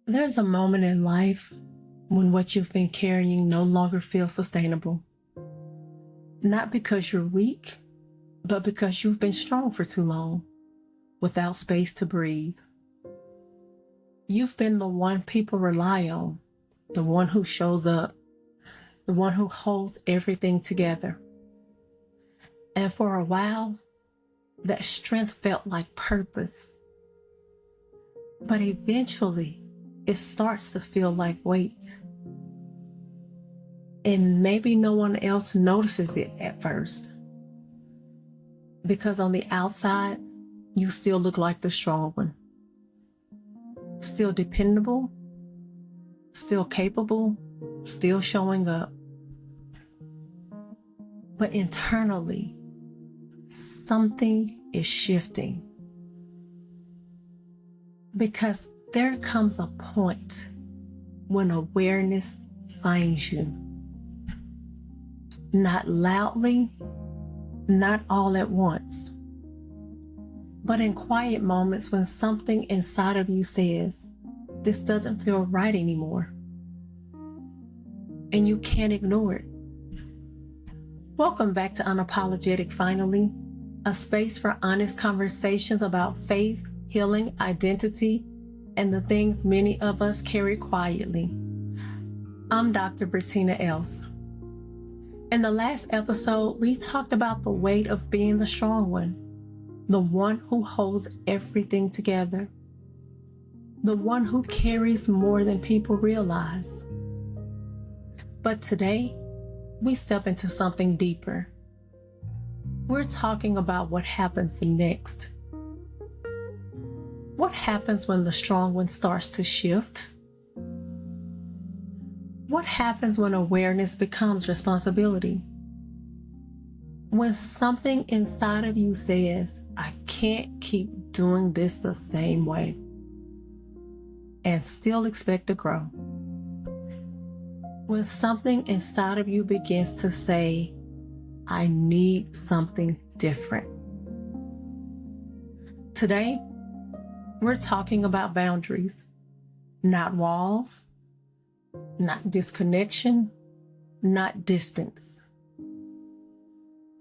There's a moment in life when what you've been carrying no longer feels sustainable. Not because you're weak, but because you've been strong for too long, without space to breathe. You've been the one people rely on, the one who shows up, the one who holds everything together. And for a while, that strength felt like purpose. But eventually, it starts to feel like weight. And maybe no one else notices it at first. Because on the outside, you still look like the strong one. Still dependable, still capable, still showing up. But internally, something is shifting. Because there comes a point when awareness finds you. Not loudly, not all at once, but in quiet moments when something inside of you says, this doesn't feel right anymore. And you can't ignore it. Welcome back to Unapologetic Finally, a space for honest conversations about faith, healing, identity, and the things many of us carry quietly. I'm Dr. Bettina Else. In the last episode, we talked about the weight of being the strong one, the one who holds everything together, the one who carries more than people realize. But today, we step into something deeper. We're talking about what happens next. What happens when the strong one starts to shift? What happens when awareness becomes responsibility? When something inside of you says, I can't keep doing this the same way, and still expect to grow. When something inside of you begins to say, I need something different. Today, we're talking about boundaries, not walls, not disconnection, not distance,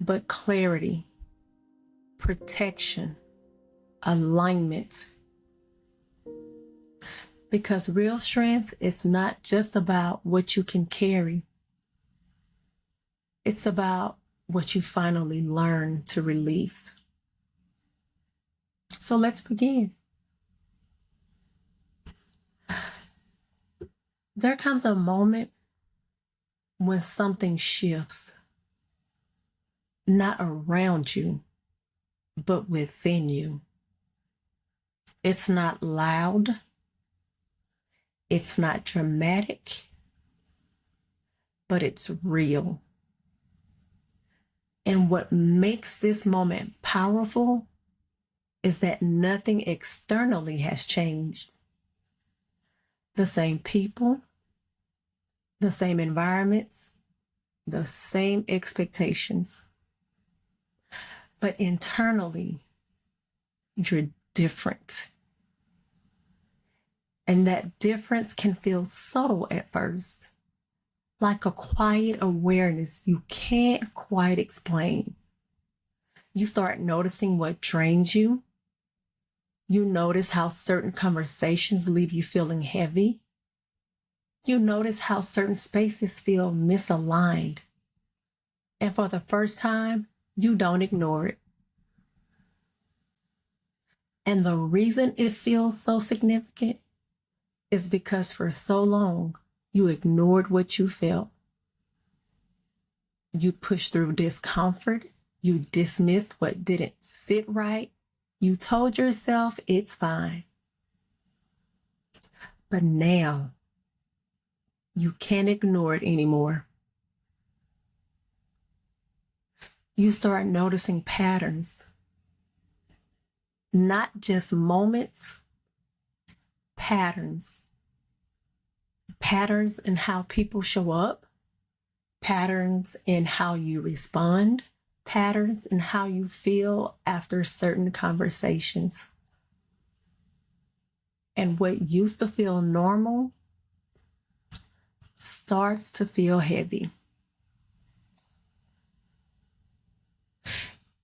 but clarity, protection, alignment. Because real strength is not just about what you can carry. It's about what you finally learn to release. So let's begin. There comes a moment when something shifts, not around you, but within you. It's not loud. It's not dramatic, but it's real. And what makes this moment powerful is that nothing externally has changed. The same people, the same environments, the same expectations. But internally, you're different. And that difference can feel subtle at first, like a quiet awareness you can't quite explain. You start noticing what drains you. You notice how certain conversations leave you feeling heavy. You notice how certain spaces feel misaligned. And for the first time, you don't ignore it. And the reason it feels so significant is because for so long, you ignored what you felt. You pushed through discomfort. You dismissed what didn't sit right. You told yourself it's fine. But now, you can't ignore it anymore. You start noticing patterns. Not just moments, patterns. Patterns in how people show up, patterns in how you respond, patterns in how you feel after certain conversations. And what used to feel normal starts to feel heavy.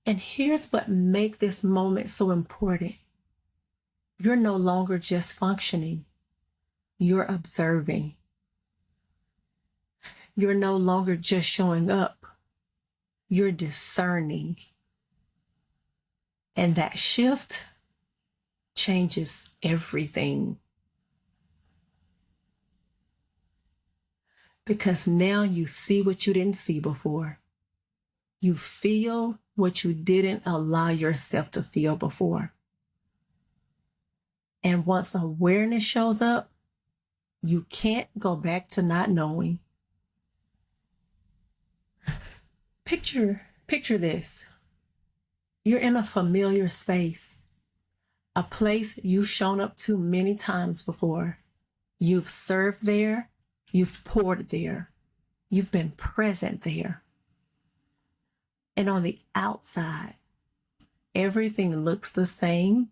And here's what makes this moment so important. You're no longer just functioning. You're observing. You're no longer just showing up. You're discerning. And that shift changes everything. Because now you see what you didn't see before. You feel what you didn't allow yourself to feel before. And once awareness shows up, you can't go back to not knowing. Picture this. You're in a familiar space, a place you've shown up to many times before. You've served there, you've poured there, you've been present there. And on the outside, everything looks the same,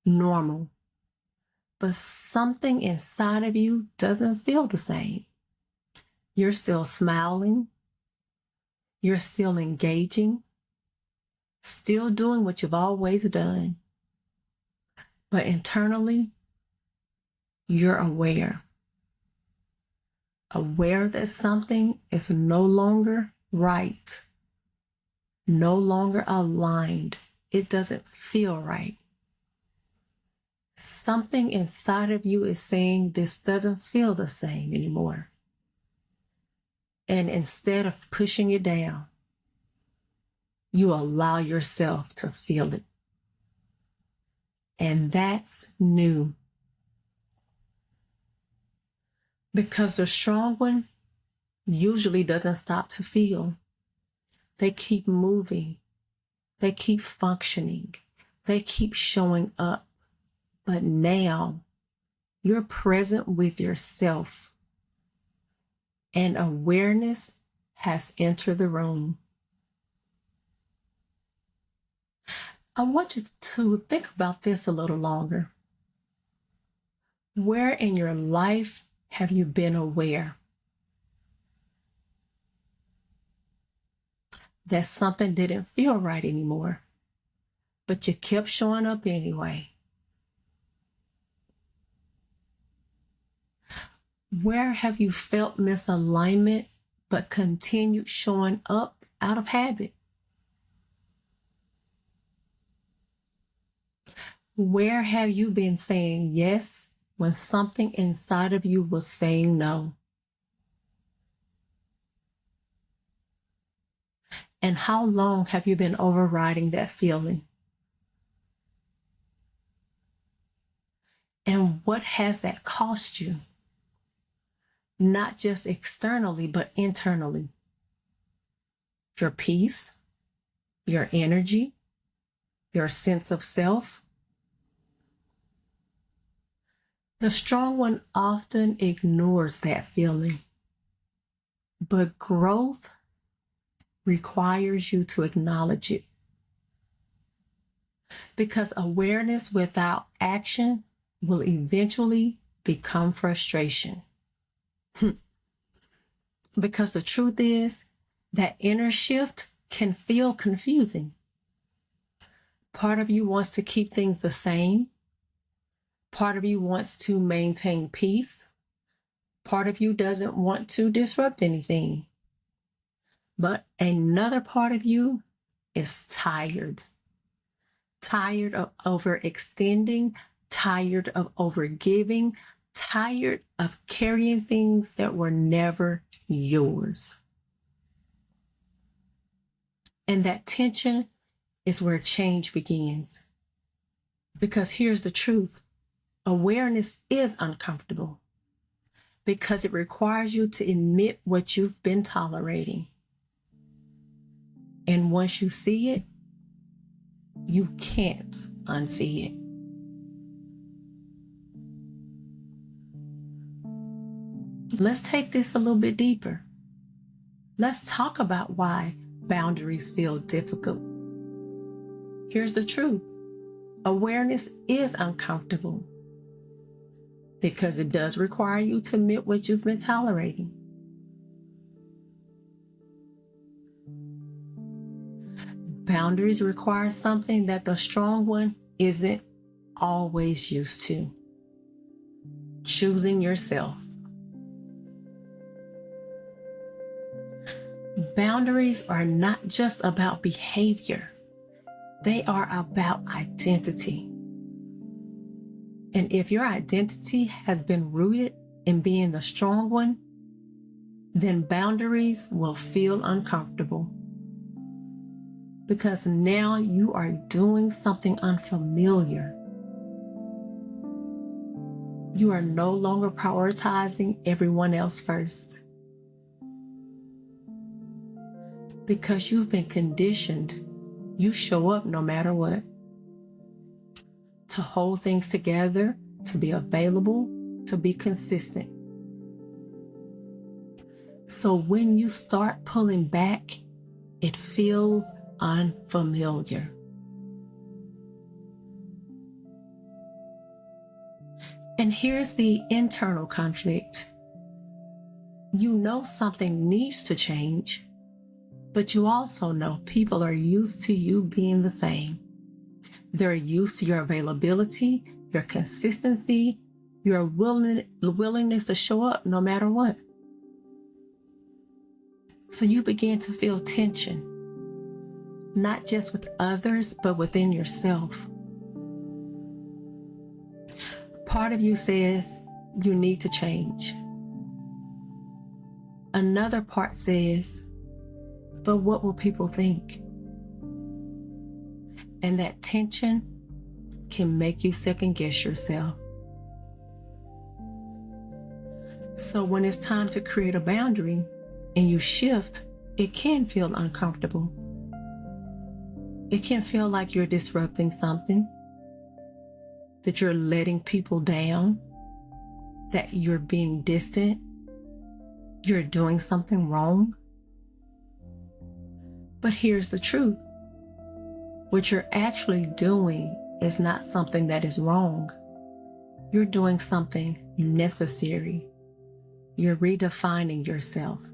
normal. But something inside of you doesn't feel the same. You're still smiling. You're still engaging. Still doing what you've always done. But internally, you're aware. Aware that something is no longer right. No longer aligned. It doesn't feel right. Something inside of you is saying this doesn't feel the same anymore. And instead of pushing it down, you allow yourself to feel it. And that's new. Because the strong one usually doesn't stop to feel. They keep moving. They keep functioning. They keep showing up. But now you're present with yourself. And awareness has entered the room. I want you to think about this a little longer. Where in your life have you been aware that something didn't feel right anymore, but you kept showing up anyway? Where have you felt misalignment, but continued showing up out of habit? Where have you been saying yes when something inside of you was saying no? And how long have you been overriding that feeling? And what has that cost you? Not just externally, but internally. Your peace, your energy, your sense of self. The strong one often ignores that feeling. But growth requires you to acknowledge it. Because awareness without action will eventually become frustration. Because the truth is that inner shift can feel confusing. Part of you wants to keep things the same. Part of you wants to maintain peace. Part of you doesn't want to disrupt anything. But another part of you is tired. Tired of overextending, tired of overgiving, tired of carrying things that were never yours. And that tension is where change begins. Because here's the truth. Awareness is uncomfortable because it requires you to admit what you've been tolerating. And once you see it, you can't unsee it. Let's take this a little bit deeper. Let's talk about why boundaries feel difficult. Here's the truth. Awareness is uncomfortable because it does require you to admit what you've been tolerating. Boundaries require something that the strong one isn't always used to. Choosing yourself. Boundaries are not just about behavior. They are about identity. And if your identity has been rooted in being the strong one, then boundaries will feel uncomfortable. Because now you are doing something unfamiliar. You are no longer prioritizing everyone else first. Because you've been conditioned, you show up no matter what. To hold things together, to be available, to be consistent. So when you start pulling back, it feels unfamiliar. And here's the internal conflict. You know something needs to change, but you also know people are used to you being the same. They're used to your availability, your consistency, your willingness to show up no matter what. So you begin to feel tension, not just with others, but within yourself. Part of you says you need to change. Another part says, but what will people think? And that tension can make you second guess yourself. So when it's time to create a boundary and you shift, it can feel uncomfortable. It can feel like you're disrupting something, that you're letting people down, that you're being distant, you're doing something wrong. But here's the truth. What you're actually doing is not something that is wrong. You're doing something necessary. You're redefining yourself.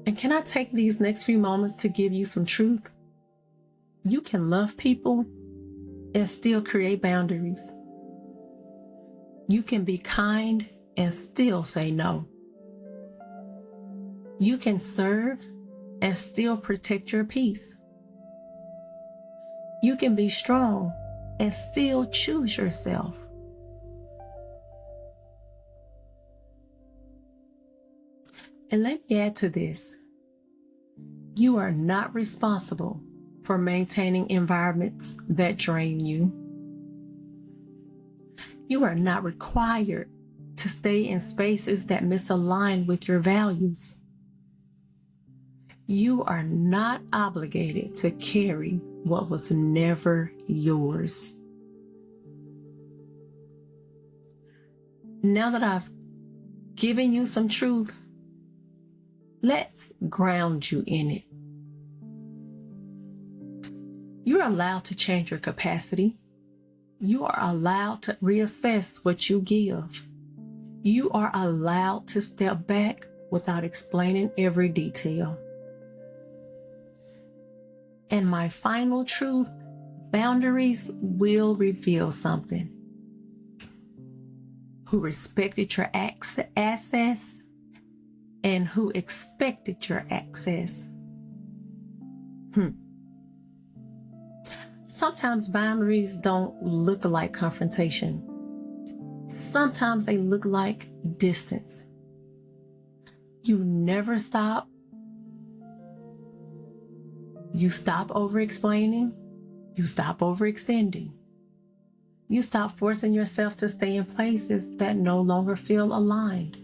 And can I take these next few moments to give you some truth? You can love people and still create boundaries. You can be kind and still say no. You can serve and still protect your peace. You can be strong and still choose yourself. And let me add to this. You are not responsible for maintaining environments that drain you. You are not required to stay in spaces that misalign with your values. You are not obligated to carry what was never yours. Now that I've given you some truth, let's ground you in it. You're allowed to change your capacity. You are allowed to reassess what you give. You are allowed to step back without explaining every detail. And my final truth, boundaries will reveal something. Who respected your access and who expected your access. Sometimes boundaries don't look like confrontation. Sometimes they look like distance. You never stop. You stop over-explaining. You stop overextending. You stop forcing yourself to stay in places that no longer feel aligned.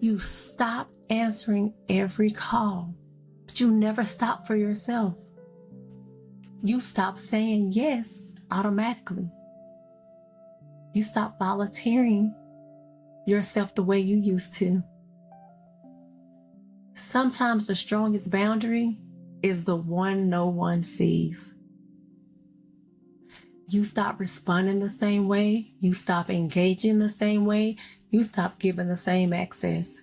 You stop answering every call, but you never stop for yourself. You stop saying yes automatically. You stop volunteering yourself the way you used to. Sometimes the strongest boundary is the one no one sees. You stop responding the same way. You stop engaging the same way. You stop giving the same access.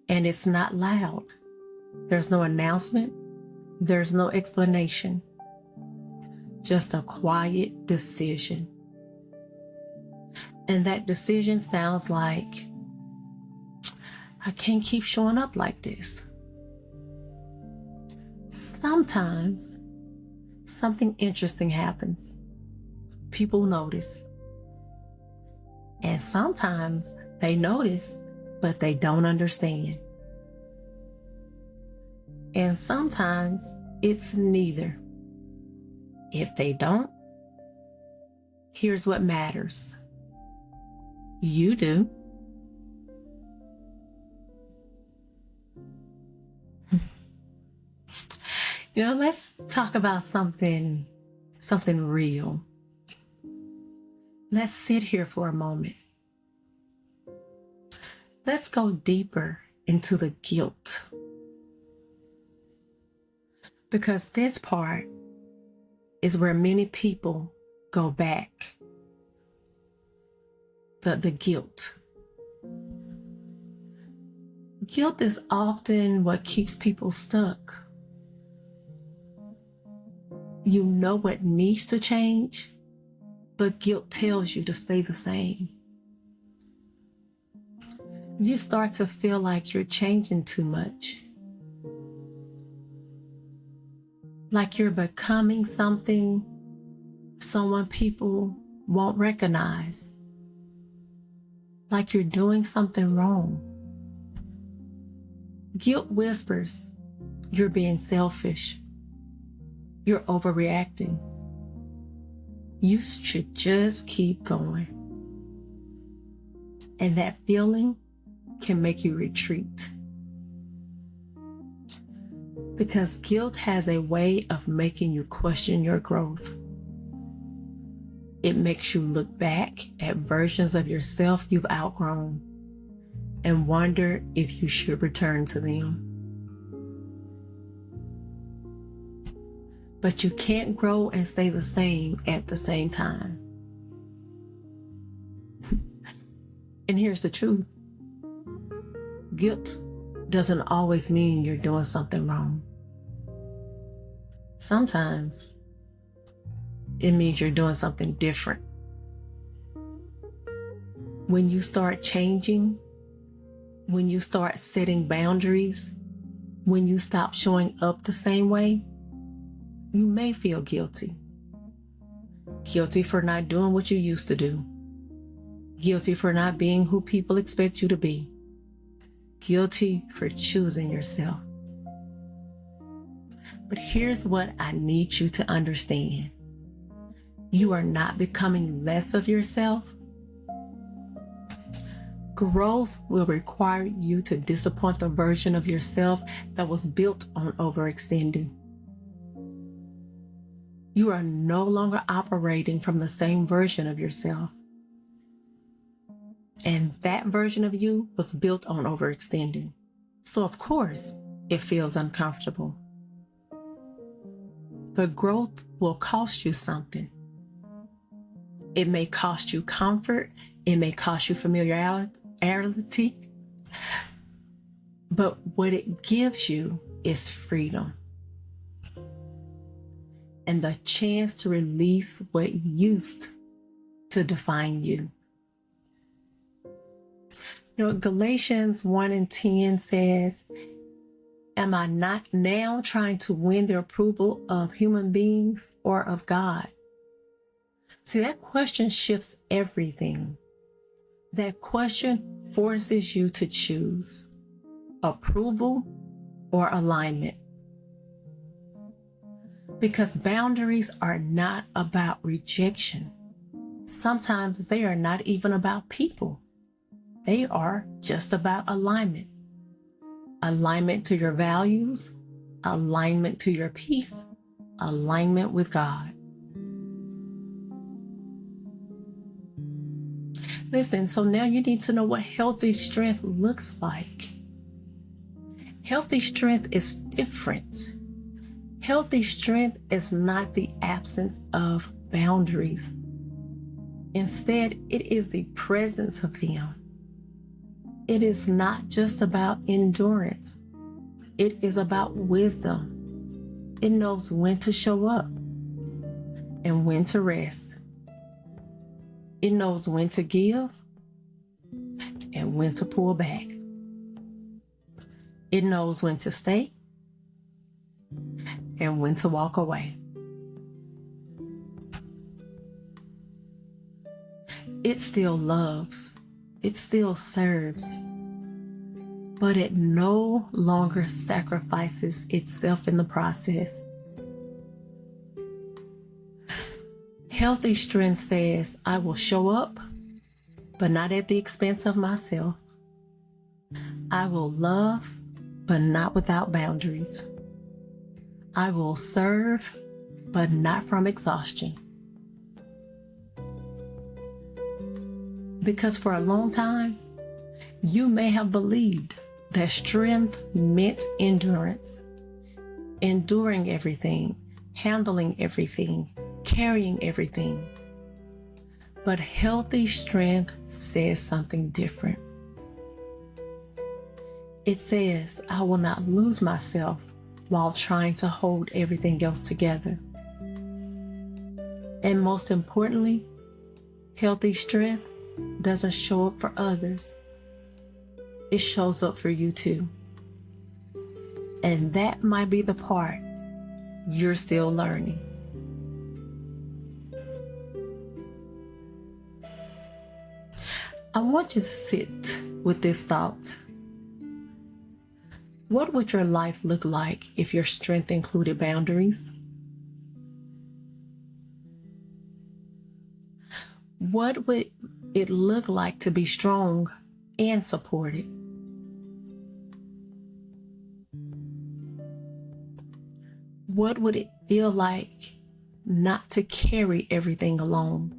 And it's not loud. There's no announcement. There's no explanation. Just a quiet decision. And that decision sounds like, I can't keep showing up like this. Sometimes something interesting happens. People notice. And sometimes they notice, but they don't understand. And sometimes it's neither. If they don't, here's what matters. You do. Let's talk about something real. Let's sit here for a moment. Let's go deeper into the guilt. Because this part is where many people go back. The guilt. Guilt is often what keeps people stuck. You know what needs to change, but guilt tells you to stay the same. You start to feel like you're changing too much. Like you're becoming someone people won't recognize. Like you're doing something wrong. Guilt whispers, you're being selfish. You're overreacting. You should just keep going. And that feeling can make you retreat. Because guilt has a way of making you question your growth. It makes you look back at versions of yourself you've outgrown and wonder if you should return to them. But you can't grow and stay the same at the same time. And here's the truth. Guilt doesn't always mean you're doing something wrong. Sometimes it means you're doing something different. When you start changing, when you start setting boundaries, when you stop showing up the same way, you may feel guilty. Guilty for not doing what you used to do. Guilty for not being who people expect you to be. Guilty for choosing yourself. But here's what I need you to understand. You are not becoming less of yourself. Growth will require you to disappoint the version of yourself that was built on overextending. You are no longer operating from the same version of yourself. And that version of you was built on overextending. So of course, it feels uncomfortable. But growth will cost you something. It may cost you comfort. It may cost you familiarity. But what it gives you is freedom. And the chance to release what used to define you. Galatians 1:10 says, am I not now trying to win the approval of human beings or of God? See, that question shifts everything. That question forces you to choose approval or alignment. Because boundaries are not about rejection. Sometimes they are not even about people. They are just about alignment. Alignment to your values, alignment to your peace, alignment with God. Listen, so now you need to know what healthy strength looks like. Healthy strength is different. Healthy strength is not the absence of boundaries. Instead, it is the presence of them. It is not just about endurance. It is about wisdom. It knows when to show up and when to rest. It knows when to give and when to pull back. It knows when to stay and when to walk away. It still loves, it still serves, but it no longer sacrifices itself in the process. Healthy strength says, I will show up, but not at the expense of myself. I will love, but not without boundaries. I will serve, but not from exhaustion. Because for a long time, you may have believed that strength meant endurance, enduring everything, handling everything, carrying everything. But healthy strength says something different. It says, I will not lose myself while trying to hold everything else together. And most importantly, healthy strength doesn't show up for others. It shows up for you too. And that might be the part you're still learning. I want you to sit with this thought. What would your life look like if your strength included boundaries? What would it look like to be strong and supported? What would it feel like not to carry everything alone?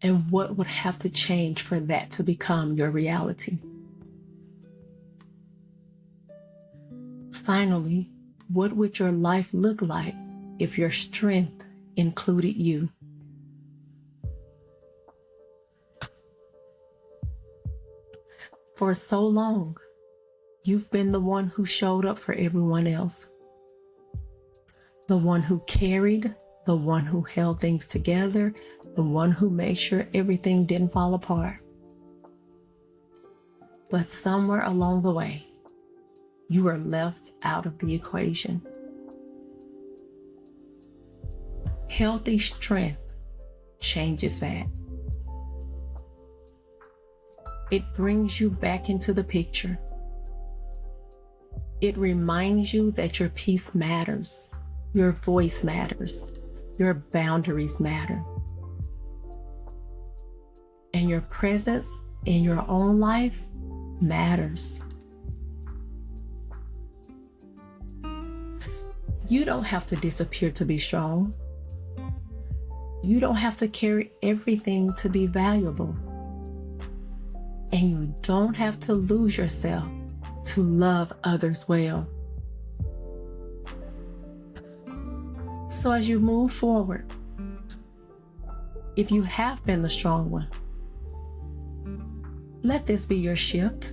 And what would have to change for that to become your reality? Finally, what would your life look like if your strength included you? For so long, you've been the one who showed up for everyone else. The one who carried, the one who held things together, the one who made sure everything didn't fall apart. But somewhere along the way, you were left out of the equation. Healthy strength changes that. It brings you back into the picture. It reminds you that your peace matters, your voice matters, your boundaries matter. And your presence in your own life matters. You don't have to disappear to be strong. You don't have to carry everything to be valuable. And you don't have to lose yourself to love others well. So as you move forward, if you have been the strong one, let this be your shift.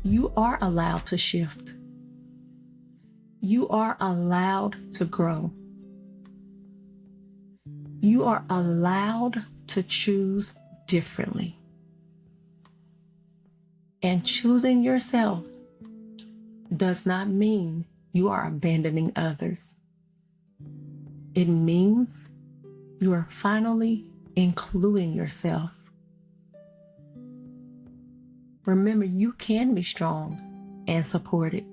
You are allowed to shift. You are allowed to grow. You are allowed to choose differently. And choosing yourself does not mean you are abandoning others. It means you are finally including yourself. Remember, you can be strong and supported.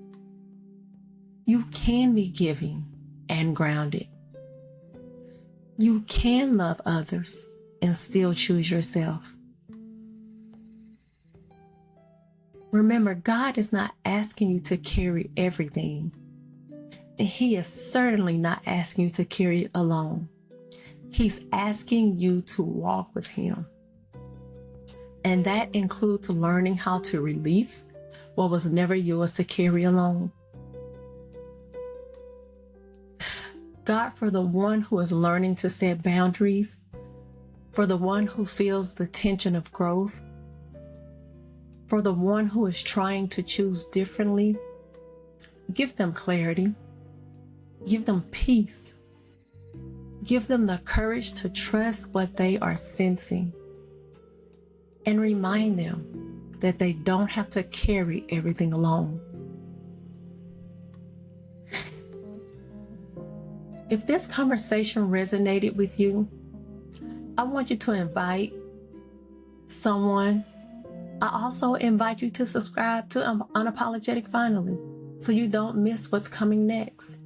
You can be giving and grounded. You can love others and still choose yourself. Remember, God is not asking you to carry everything. And He is certainly not asking you to carry it alone. He's asking you to walk with Him. And that includes learning how to release what was never yours to carry alone. God, for the one who is learning to set boundaries, for the one who feels the tension of growth, for the one who is trying to choose differently, give them clarity, give them peace, give them the courage to trust what they are sensing, and remind them that they don't have to carry everything alone. If this conversation resonated with you, I want you to invite someone. I also invite you to subscribe to Unapologetic Finally so you don't miss what's coming next.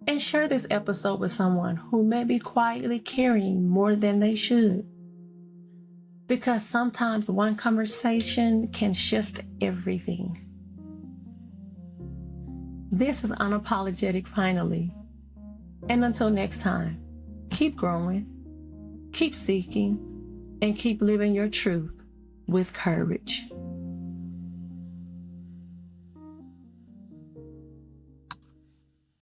And share this episode with someone who may be quietly carrying more than they should. Because sometimes one conversation can shift everything. This is Unapologetic Finally. And until next time, keep growing, keep seeking, and keep living your truth with courage.